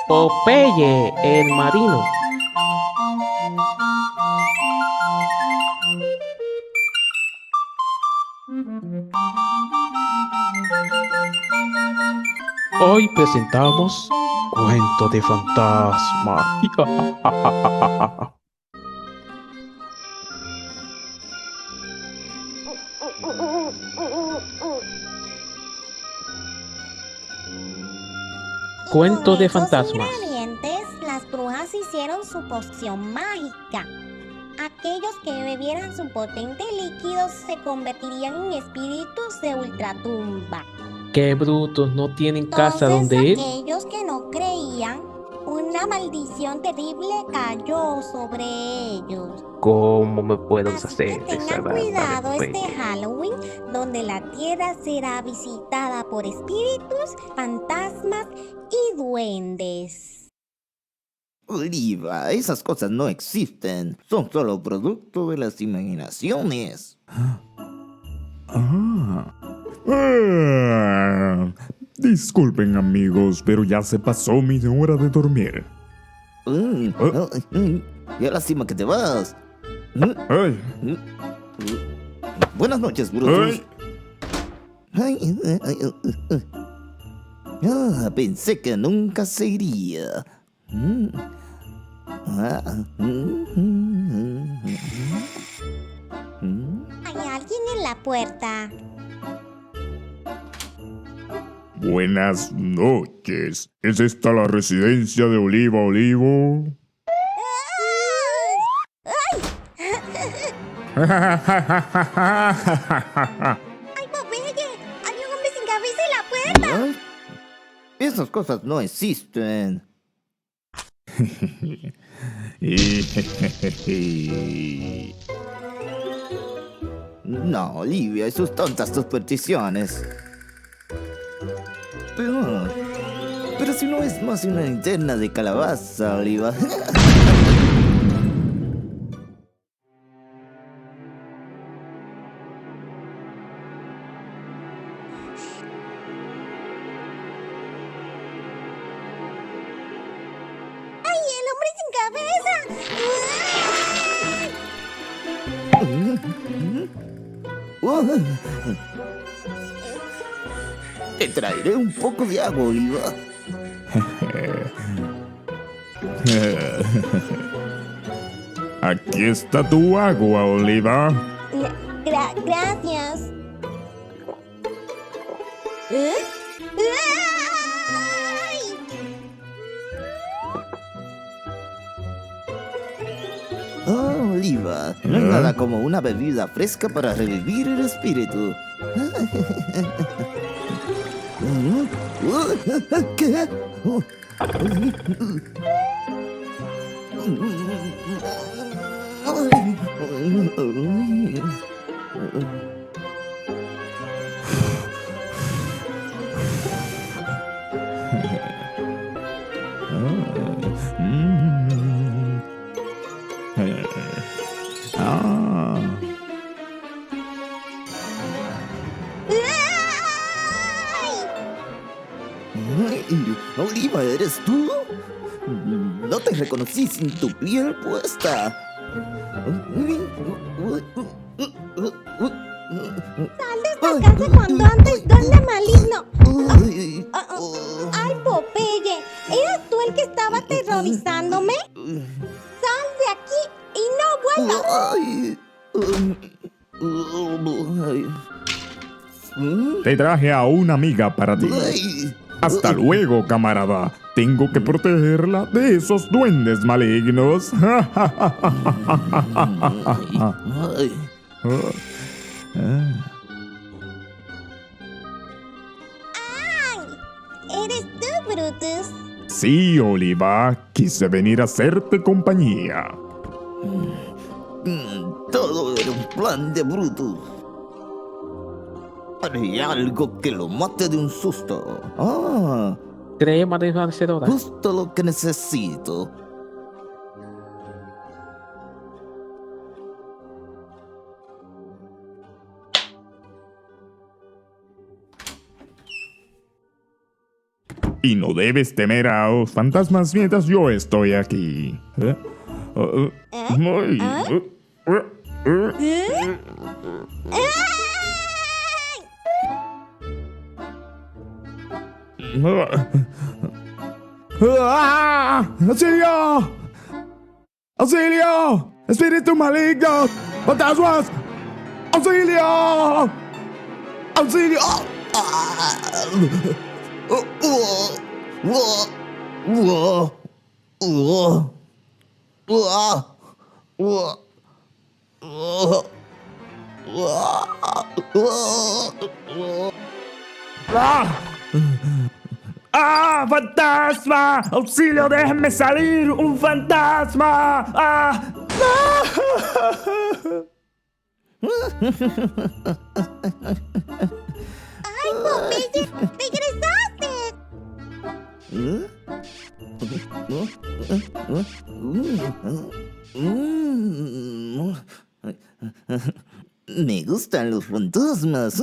Popeye el marino. Hoy presentamos Cuento de Fantasma. Cuento Con de esos fantasmas. ingredientes, las brujas hicieron su poción mágica. Aquellos que bebieran su potente líquido se convertirían en espíritus de ultratumba. Qué brutos, no tienen casa Entonces, donde ir. aquellos que no creían, una maldición terrible cayó sobre ellos. ¿Cómo me puedo Así que deshacer de esa tengan rata de cuidado este Popeye? Halloween, donde la tierra será visitada por espíritus, fantasmas y duendes. Oliva, esas cosas no existen. Son solo producto de las imaginaciones. Disculpen amigos, pero ya se pasó mi hora de dormir. Ya lástima que te vas. Mm, ¡Ay! mm, Buenas noches, Brutus. ¡Ay! Pensé que nunca se iría. Mm. Ah, mm. Hay alguien en la puerta. Buenas noches. ¿Es esta la residencia de Oliva Olivo? ¡Ay, Popeye! ¡Hay un hombre sin cabeza en la puerta! ¿Ah? Esas cosas no existen. No, Olivia y sus tontas supersticiones. Pero, pero si no es más una linterna de calabaza, Oliva. ¡Ay, el hombre sin cabeza! Te traeré un poco de agua, Oliva. Aquí está tu agua, Oliva. Gracias. ¿Eh? ¡Ay! Oh, Oliva, no hay nada como una bebida fresca para revivir el espíritu. ¿Qué? Oliva, ¿eres tú? No te reconocí sin tu piel puesta. ¡Sal de esta casa cuando antes duende maligno! ¡Ay, Popeye! ¿Eras tú el que estaba aterrorizándome? ¡Sal de aquí y no vuelvas! Te traje a una amiga para ti. Hasta luego, camarada. Tengo que protegerla de esos duendes malignos. ¡Ay! ¿Eres tú, Brutus? Sí, Oliva. Quise venir a hacerte compañía. Todo era un plan de Brutus. Haré algo que lo mate de un susto. Crema desvanecedora. Justo lo que necesito. Y no debes temer a los fantasmas mientras yo estoy aquí. Ay. ¡Auxilio! ¡Auxilio! ¡Espíritu maligno! ¡Fantasmas! ¡Auxilio! ¡Auxilio! ¡Ah! ¡Fantasma! ¡Auxilio! ¡Déjenme salir! ¡Un fantasma! ¡Ah! ¡Ay, Popeye! ¡Regresaste! Me gustan los fantasmas.